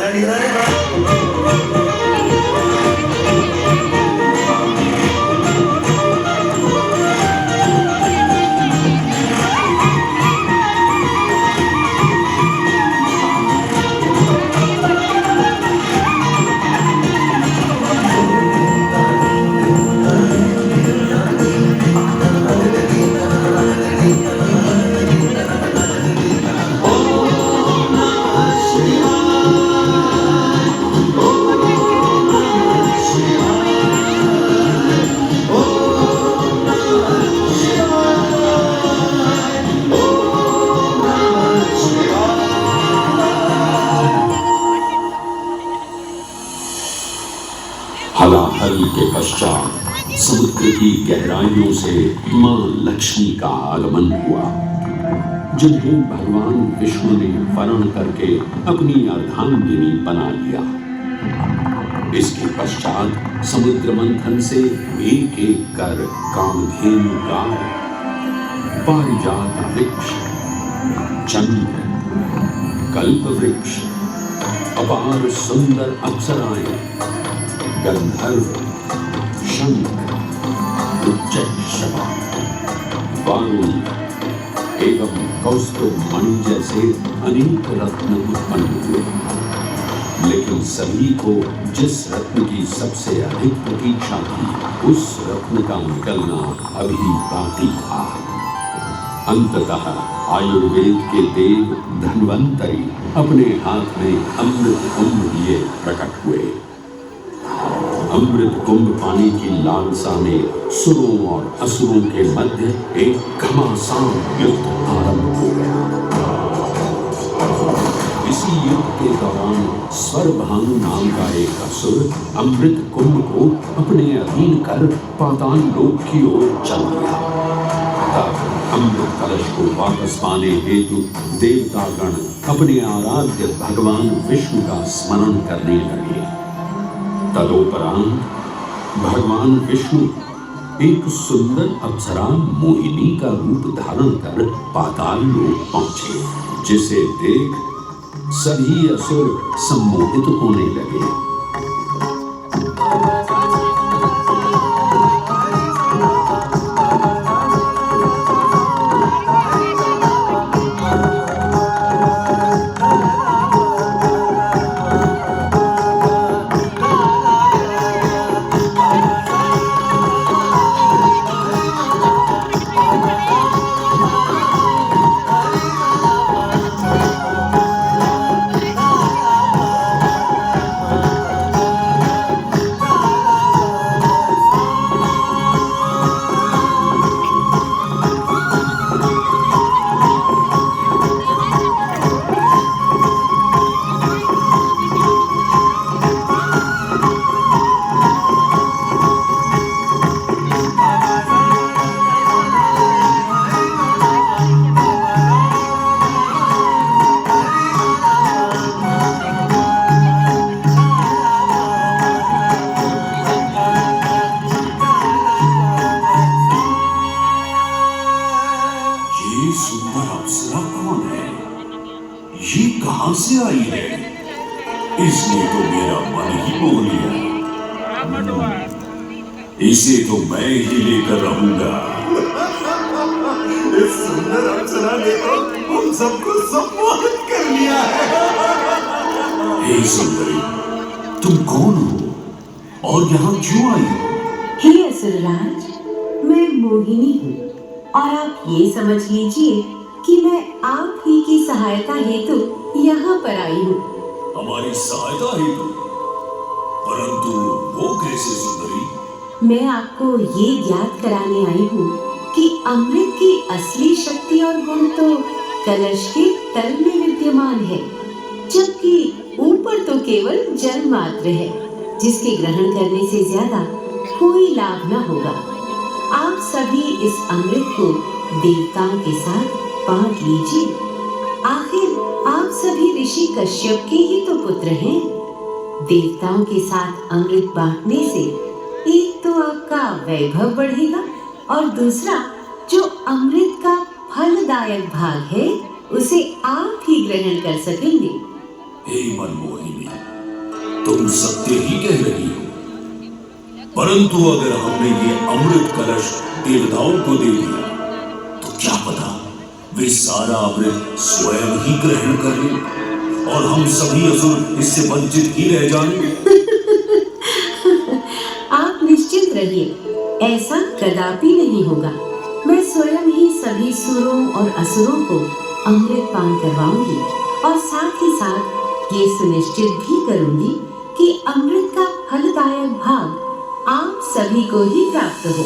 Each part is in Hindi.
रेडी रहेगा। हलाहल के पश्चात समुद्र की गहराइयों से मां लक्ष्मी का आगमन हुआ, जिन्हें भगवान विष्णु ने वरण करके अपनी अर्धांगिनी बना लिया। इसके पश्चात समुद्र मंथन से एक एक कर कामधेनु गाय, पारिजात वृक्ष, चंद्र, कल्प वृक्ष, अपार सुंदर अप्सराएं, गंधर्व, शंख, उच्चैःषवा, वारुण एवं कौस्तुभ मणि जैसे अनेक रत्न उत्पन्न हुए, लेकिन सभी को जिस रत्न की सबसे अधिक प्रतीक्षा थी, उस रत्न का निकलना अभी बाकी था। अंततः आयुर्वेद के देव धन्वंतरी अपने हाथ में अमृत कुंभ लिए प्रकट हुए। अमृत कुंभ पाने की लालसा में सुरों और असुरों के मध्य एक घमासान युद्ध आरंभ हो गया। इसी युद्ध के दौरान स्वरभानु नाम का एक असुर अमृत कुंभ को अपने अधीन कर पाताल लोक की ओर चल गया। तब अमृत कलश को वापस पाने हेतु देवतागण अपने आराध्य भगवान विष्णु का स्मरण करने लगे। तदोपरांत भगवान विष्णु एक सुंदर अप्सरा मोहिनी का रूप धारण कर पाताल लोक पहुंचे, जिसे देख सभी असुर सम्मोहित होने लगे। कहां से आई है? इसने तो मेरा मन ही मोह लिया। इसे तो मैं ही लेकर रहूंगा। इस सुंदर अप्सरा ने तो हम सबको सम्मोहित कर लिया है। हे सुंदरी, तुम कौन हो और यहाँ क्यों आई हो? हे असुरराज, मैं मोहिनी हूँ और आप ये समझ लीजिए कि मैं आप ही की सहायता हेतु यहाँ पर आई हूँ। हमारी सहायता हेतु? परंतु वो कैसे सुंदरी? मैं आपको ये ज्ञात कराने आई हूँ कि अमृत की असली शक्ति और गुण तो कलश के तल में विद्यमान है, जबकि ऊपर तो केवल जल मात्र है, जिसके ग्रहण करने से ज्यादा कोई लाभ न होगा। आप सभी इस अमृत को देवताओं के साथ बांट लीजिए। आखिर आप सभी ऋषि कश्यप के ही तो पुत्र हैं। देवताओं के साथ अमृत बांटने से एक तो आपका वैभव बढ़ेगा और दूसरा जो अमृत का फलदायक भाग है उसे आप ही ग्रहण कर सकेंगे। हे मनमोहिनी, तुम सत्य ही कह रही हो, परंतु अगर हमने ये अमृत कलश देवताओं को दे दिया तो क्या पता वे सारा अमृत स्वयं ही ग्रहण कर लें और हम सभी असुर इससे वंचित ही रह जाएं। आप निश्चिंत रहिए, ऐसा कदापि नहीं होगा। मैं स्वयं ही सभी सुरों और असुरों को अमृत पान करवाऊंगी और साथ ही साथ ये सुनिश्चित भी करूंगी कि अमृत का फलदायक भाग आप सभी को ही प्राप्त हो।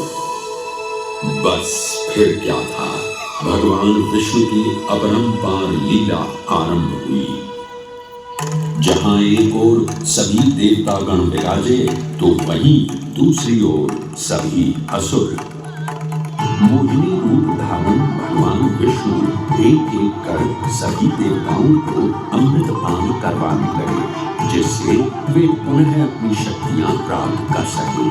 बस फिर क्या था, भगवान विष्णु की अपरंपार लीला आरंभ हुई। जहां एक ओर सभी देवतागण विराजे तो वहीं दूसरी ओर सभी असुर। मोहिनी रूप धारण भगवान विष्णु एक एक कर सभी देवताओं को अमृत पान करवाने लगे, जिससे वे पुनः अपनी शक्तियां प्राप्त कर सके।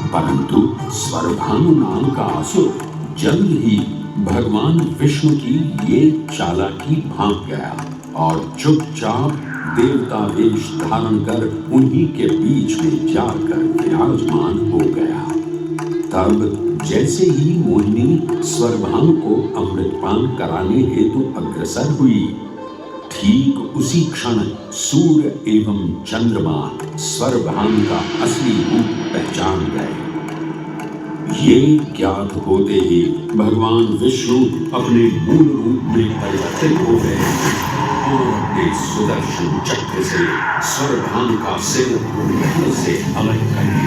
परंतु स्वरभानु नाम का असुर जल्द ही भगवान विष्णु की ये चालाकी भांप गया और चुपचाप देवता वेश धारण कर उन्हीं के बीच में जाकर विराजमान हो गया। तब जैसे ही मोहिनी स्वरभानु को अमृतपान कराने हेतु अग्रसर हुई, ठीक उसी क्षण सूर्य एवं चंद्रमा स्वरभानु का असली रूप पहचान गए। ये ज्ञात होते ही भगवान विष्णु अपने मूल रूप में परिवर्तित हो गए और अपने सुदर्शन चक्र से स्वरभानु का सिर से अलग कर दिया।